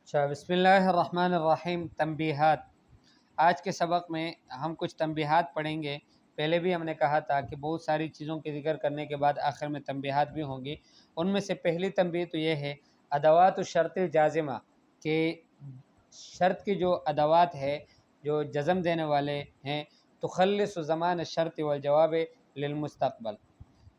اچھا، بسم اللہ الرحمن الرحیم۔ تنبیہات۔ آج کے سبق میں ہم کچھ تنبیہات پڑھیں گے۔ پہلے بھی ہم نے کہا تھا کہ بہت ساری چیزوں کے ذکر کرنے کے بعد آخر میں تنبیہات بھی ہوں گی۔ ان میں سے پہلی تنبیہ تو یہ ہے ادوات الشرط الجازمہ، کہ شرط کی جو ادوات ہے جو جزم دینے والے ہیں، تخلص زمان الشرط والجواب للمستقبل،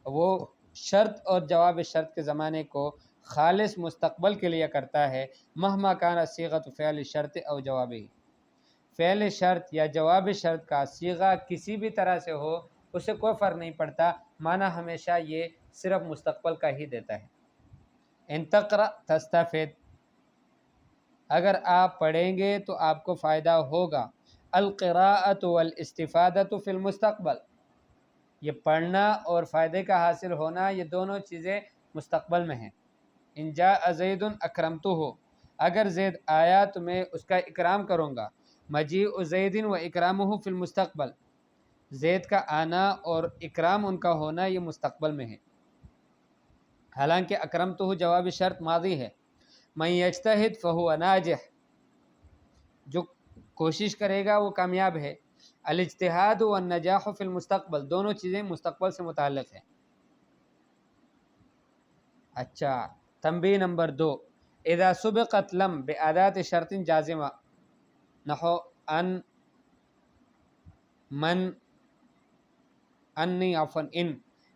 وہ شرط اور جواب شرط کے زمانے کو خالص مستقبل کے لیے کرتا ہے۔ مہما کان صیغۃ فعل شرط او جوابی، فعل شرط یا جواب شرط کا صیغہ کسی بھی طرح سے ہو، اسے کوئی فرق نہیں پڑتا، معنی ہمیشہ یہ صرف مستقبل کا ہی دیتا ہے۔ ان تقرأ تستفد، اگر آپ پڑھیں گے تو آپ کو فائدہ ہوگا۔ القراءۃ والاستفادۃ فی المستقبل، یہ پڑھنا اور فائدے کا حاصل ہونا، یہ دونوں چیزیں مستقبل میں ہیں۔ ان جاء زید اکرمتہ، اگر زید آیا تو میں اس کا اکرام کروں گا۔ مجیء زید و اکرامہ فی المستقبل، زید کا آنا اور اکرام ان کا ہونا یہ مستقبل میں ہے، حالانکہ اکرمتہ جواب شرط ماضی ہے۔ من یجتہد فہو ناجح، جو کوشش کرے گا وہ کامیاب ہے۔ الاجتہاد والنجاح فی المستقبل، دونوں چیزیں مستقبل سے متعلق ہیں۔ اچھا، تنبیہ نمبر 2، اذا سبقت لم بادات شرط جازمہ، نحو ان، من، انی، عفوا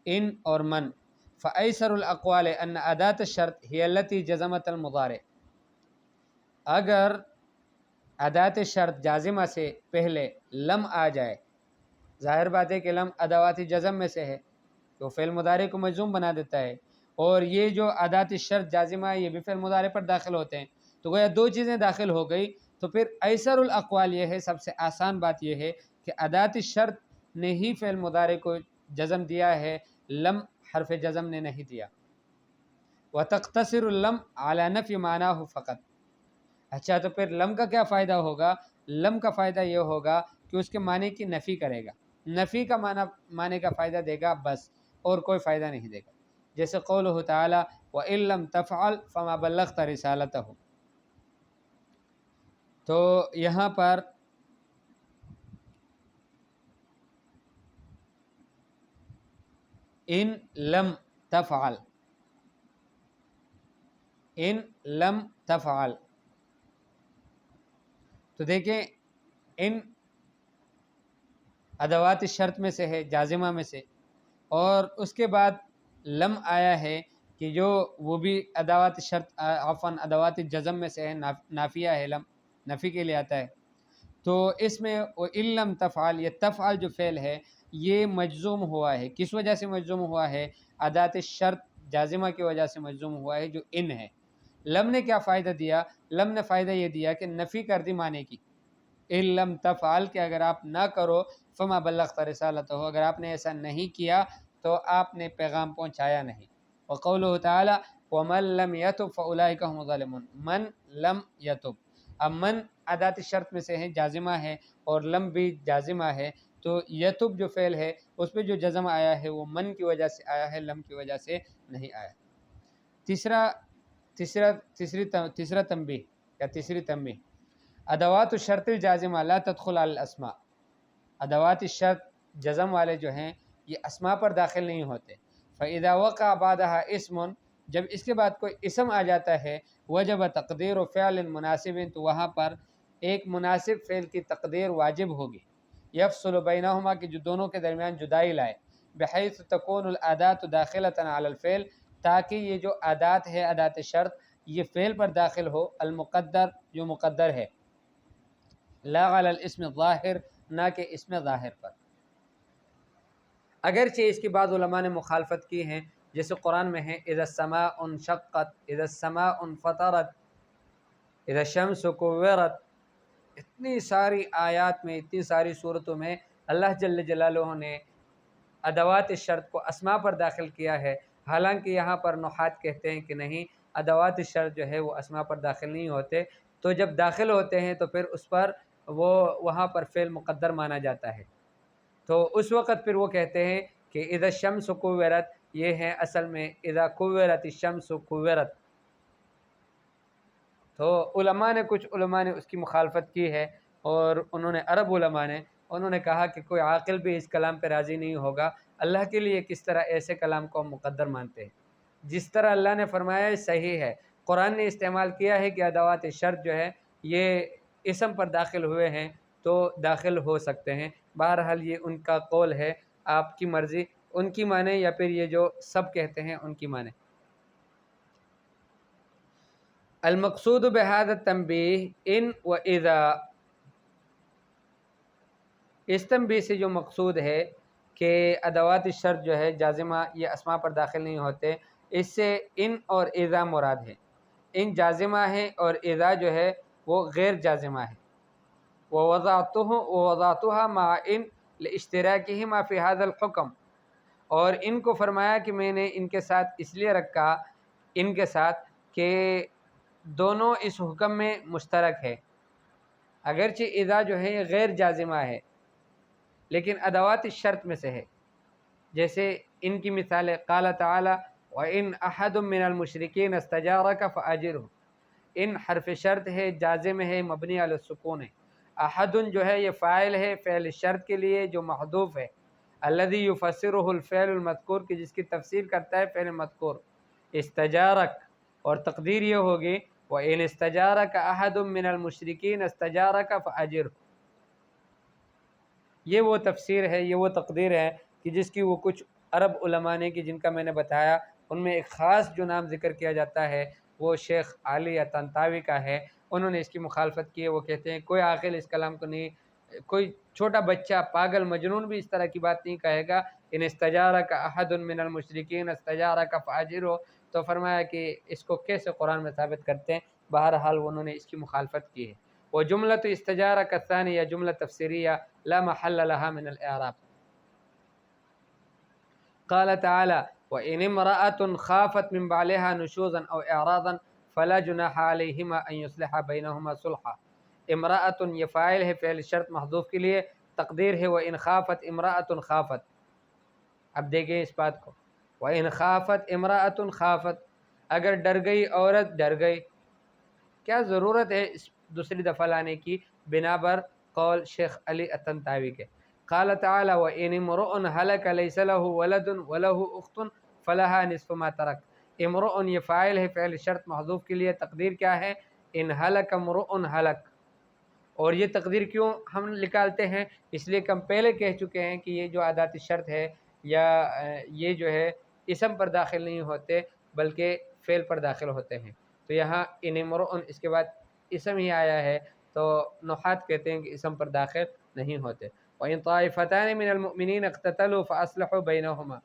ان اور من، فایسر الاقوال ان ادات الشرط هي التي جزمت المضارع، اگر ادات شرط جازمہ سے پہلے لم آ جائے، ظاہر بات ہے کہ لم ادوات جزم میں سے ہے تو فعل مضارع کو مجزوم بنا دیتا ہے، اور یہ جو ادات شرط جازمہ یہ بھی فعل مضارع پر داخل ہوتے ہیں، تو گویا دو چیزیں داخل ہو گئی، تو پھر ایسر الاقوال یہ ہے، سب سے آسان بات یہ ہے کہ ادات شرط نے ہی فعل مضارع کو جزم دیا ہے، لم حرف جزم نے نہیں دیا۔ وتقتصر اللم على نفی معناه فقط، اچھا تو پھر لم کا کیا فائدہ ہوگا؟ لم کا فائدہ یہ ہوگا کہ اس کے معنی کی نفی کرے گا، نفی کا معنی کا فائدہ دے گا بس، اور کوئی فائدہ نہیں دے گا۔ جیسے قولہ تعالی وَإِن لَّمْ تَفْعَلْ فَمَا بَلَّغْتَ رِسَالَتَهُ، تو یہاں پر ان لم تفعل، ان لم تفعل، تو دیکھیں ان ادوات شرط میں سے ہے، جازمہ میں سے، اور اس کے بعد لم آیا ہے کہ جو وہ بھی ادوات شرط عفوا ادوات جزم میں سے ہے، نافیہ ہے، لم نفی کے لیے آتا ہے، تو اس میں ان لم تفعل، یہ تفعل جو فعل ہے یہ مجزوم ہوا ہے، کس وجہ سے مجزوم ہوا ہے؟ ادات شرط جازمہ کی وجہ سے مجزوم ہوا ہے جو ان ہے۔ لم نے کیا فائدہ دیا؟ لم نے فائدہ یہ دیا کہ نفی کر دی معنی کی، ان لم تفعل، کہ اگر آپ نہ کرو، فما بلغت رسالتہ، اگر آپ نے ایسا نہیں کیا تو آپ نے پیغام پہنچایا نہیں۔ وقولہ تعالی ومن لم یتب فاولئک هم الظالمون، من لم یتب، اب من ادات شرط میں سے ہے، جازمہ ہے، اور لم بھی جازمہ ہے، تو یتب جو فعل ہے اس پہ جو جزم آیا ہے وہ من کی وجہ سے آیا ہے، لم کی وجہ سے نہیں آیا۔ تیسرا تنبیہ یا تیسری تنبیہ، ادوات الشرط الجازمہ لا تدخل علی الاسماء، ادوات الشرط جزم والے جو ہیں یہ اسماء پر داخل نہیں ہوتے۔ فاذا وقع بعدها اسم، جب اس کے بعد کوئی اسم آ جاتا ہے، وجب تقدیر فعل مناسب، تو وہاں پر ایک مناسب فعل کی تقدیر واجب ہوگی، یفصل بینہما، کہ جو دونوں کے درمیان جدائی لائے، بحیث تکون الادات داخلۃ علی الفعل، تاکہ یہ جو ادات ہے ادات شرط یہ فعل پر داخل ہو، المقدر جو مقدر ہے، لا علی الاسم الظاہر، نہ کہ اسم ظاہر پر۔ اگرچہ اس کی بعض علماء نے مخالفت کی ہیں، جیسے قرآن میں ہے اذا السماء انشقت، اذا السماء انفطرت، اذا الشمس کورت، اتنی ساری آیات میں، اتنی ساری صورتوں میں اللہ جل جلالہ نے ادوات شرط کو اسماء پر داخل کیا ہے، حالانکہ یہاں پر نحات کہتے ہیں کہ نہیں، ادوات شرط جو ہے وہ اسماء پر داخل نہیں ہوتے، تو جب داخل ہوتے ہیں تو پھر اس پر وہ وہاں پر فعل مقدر مانا جاتا ہے، تو اس وقت پھر وہ کہتے ہیں کہ اذا الشمس کورت، یہ ہے اصل میں اذا کورت الشمس کورت، تو کچھ علماء نے اس کی مخالفت کی ہے، اور انہوں نے عرب علماء نے انہوں نے کہا کہ کوئی عاقل بھی اس کلام پہ راضی نہیں ہوگا، اللہ کے لیے کس طرح ایسے کلام کو ہم مقدر مانتے ہیں، جس طرح اللہ نے فرمایا ہے صحیح ہے۔ قرآن نے استعمال کیا ہے کہ ادوات شرط جو ہے یہ اسم پر داخل ہوئے ہیں تو داخل ہو سکتے ہیں۔ بہرحال یہ ان کا قول ہے، آپ کی مرضی، ان کی مانیں یا پھر یہ جو سب کہتے ہیں ان کی مانیں۔ المقصود بهذا التنبیہ ان و اذا، اس تنبیہ سے جو مقصود ہے کہ ادوات شرط جو ہے جازمہ یہ اسماء پر داخل نہیں ہوتے، اس سے ان اور اذا مراد ہے۔ ان جازمہ ہے اور اذا جو ہے وہ غیر جازمہ ہے۔ ووضعتها مع ان لاشتراکہما فی هذا الحکم، اور ان کو فرمایا کہ میں نے ان کے ساتھ اس لیے رکھا، ان کے ساتھ کہ دونوں اس حکم میں مشترک ہے۔ اگرچہ اذا جو ہے یہ غیر جازمہ ہے لیکن ادوات الشرط میں سے ہے، جیسے ان کی مثال قال تعالی وَإِنْ أَحَدٌ مِّنَ الْمُشْرِكِينَ اسْتَجَارَكَ فَأَجِرْهُ، ان حرف شرط ہے، جازم ہے، مبنی علی السکون ہے۔ احدن جو ہے یہ فاعل ہے فعل شرط کے لیے جو محذوف ہے، الذي يفسره الفعل المذکور کی جس کی تفسیر کرتا ہے فعل مذکور، استجارک، اور تقدیر یہ ہوگی وَإِنْ اسْتَجَارَكَ أَحَدٌ مِّنَ الْمُشْرِكِينَ اسْتَجَارَكَ فَأَجِرْهُ۔ یہ وہ تفسیر ہے، یہ وہ تقدیر ہے کہ جس کی وہ کچھ عرب علماء نے، کہ جن کا میں نے بتایا ان میں ایک خاص جو نام ذکر کیا جاتا ہے وہ شیخ علی طنطاوی کا ہے، انہوں نے اس کی مخالفت کی ہے۔ وہ کہتے ہیں کوئی عاقل اس کلام کو نہیں، کوئی چھوٹا بچہ پاگل مجنون بھی اس طرح کی بات نہیں کہے گا۔ ان استجارک احد من المشرکین استجارک فاجرہ، تو فرمایا کہ اس کو کیسے قرآن میں ثابت کرتے ہیں۔ بہرحال انہوں نے اس کی مخالفت کی ہے۔ وجملۃ استجارک الثانیہ جملہ تفسیریہ لا محل لها من الاعراب۔ قال تعالی وَإِنِ امْرَأَةٌ خَافَتْ مِنْ بَعْلِهَا نُشُوزًا أَوْ إِعْرَاضًا فَلَا جُنَاحَ عَلَيْهِمَا أَنْ يُصْلِحَا بَيْنَهُمَا صُلْحًا۔ امرأۃ یہ فاعل ہے فعل شرط محذوف کے لیے، تقدیر ہے وَإِنْ خَافَتْ امرأة خَافَت۔ اب دیکھیں اس بات کو، وَإِنْ خَافَتْ امرأة خَافَت، اگر ڈر گئی عورت ڈر گئی، کیا ضرورت ہے اس دوسری دفعہ لانے کی؟ بنا بر قول شیخ علی طنطاوی کے۔ قال تعالی وَإِنِ امْرُؤٌ هَلَكَ لَيْسَ لَهُ وَلَدٌ وَلَهُ أُخْتٌ فَلَهَا نِصْفُ مَا تَرَكَ۔ امرؤ یہ فاعل ہے فعل شرط محذوف کے لیے، تقدیر کیا ہے؟ ان هَلَكَ امْرُؤٌ هَلَكَ۔ اور یہ تقدیر کیوں ہم نکالتے ہیں؟ اس لیے کہ ہم پہلے کہہ چکے ہیں کہ یہ جو ادات شرط ہے یا یہ جو ہے اسم پر داخل نہیں ہوتے بلکہ فعل پر داخل ہوتے ہیں۔ تو یہاں ان امرؤ اس کے بعد اسم ہی آیا ہے تو نحات کہتے ہیں کہ اسم پر داخل نہیں ہوتے۔ وَإِن طَائِفَتَانِ مِنَ الْمُؤْمِنِينَ اقْتَتَلُوا فَأَصْلِحُوا بَيْنَهُمَا۔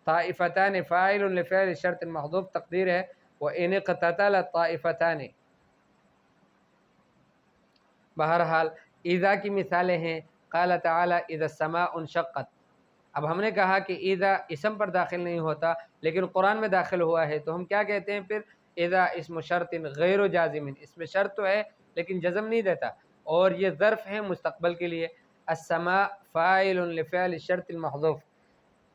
طائفتان فاعل لفعل شرط محذوف، تقدیر ہے وَإِنِ اقْتَتَلَ طَائِفَتَانِ۔ بہرحال اذا کی مثالیں ہیں قال تعالی اذا السماء انشقت۔ اب ہم نے کہا کہ اذا اسم پر داخل نہیں ہوتا لیکن قرآن میں داخل ہوا ہے، تو ہم کیا کہتے ہیں پھر؟ اذا اسم شرط غیر جازم، اس میں شرط تو ہے لیکن جزم نہیں دیتا، اور یہ ظرف ہے مستقبل کے لیے۔ السماء فاعل لفعل الشرط المحذوف،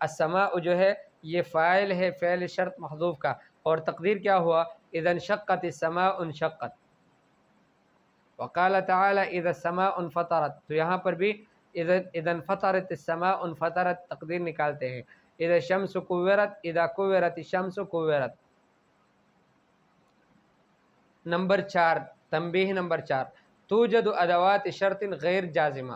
السماء جو ہے یہ فاعل ہے فعل شرط محذوف کا، اور تقدیر کیا ہوا؟ اذا انشقت السماء انشقت۔ وقال تعالی اذا السماء انفطرت، تو یہاں پر بھی اذا انفطرت السماء انفطرت تقدیر نکالتے ہیں۔ اذا الشمس کورت، اذا کورت الشمس کورت۔ نمبر 4، تنبیہ نمبر 4، توجد ادوات شرط غیر جازمہ،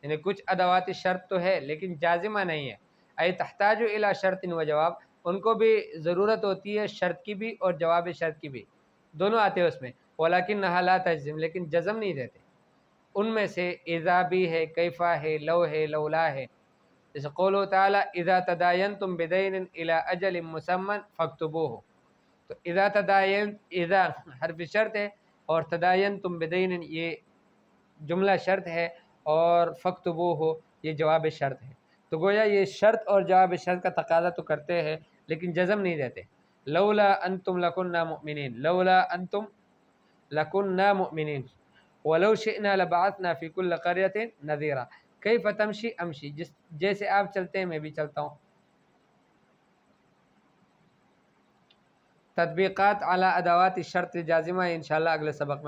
یعنی کچھ ادوات شرط تو ہے لیکن جازمہ نہیں ہے۔ ای تحتاج الی شرط و جواب، ان کو بھی ضرورت ہوتی ہے شرط کی بھی اور جواب شرط کی بھی، دونوں آتے ہیں اس میں، ولیکنھا لا تجزم، لیکن جزم نہیں دیتے۔ ان میں سے اذا بھی ہے، کیفا ہے، لو ہے، لولا ہے۔ جیسے قولہ تعالی اذا تداینتم بدین الی اجل مسمى فاکتبوہ، تو اذا تداین، اذا حرف شرط ہے اور تداینتم بدین یہ جملہ شرط ہے، اور فاکتبوہ یہ جواب شرط ہے۔ تو گویا یہ شرط اور جواب شرط کا تقاضا تو کرتے ہیں لیکن جزم نہیں دیتے۔ لولا انتم لکنا مؤمنین، لولا انتم لکنا مؤمنین، ولو شئنا لبعثنا فی کل قریۃ نذیرا، کیف تمشی امشی، جیسے آپ چلتے ہیں میں بھی چلتا ہوں۔ تطبیقات اعلیٰ ادوات شرط جازمہ انشاءاللہ اگلے سبق میں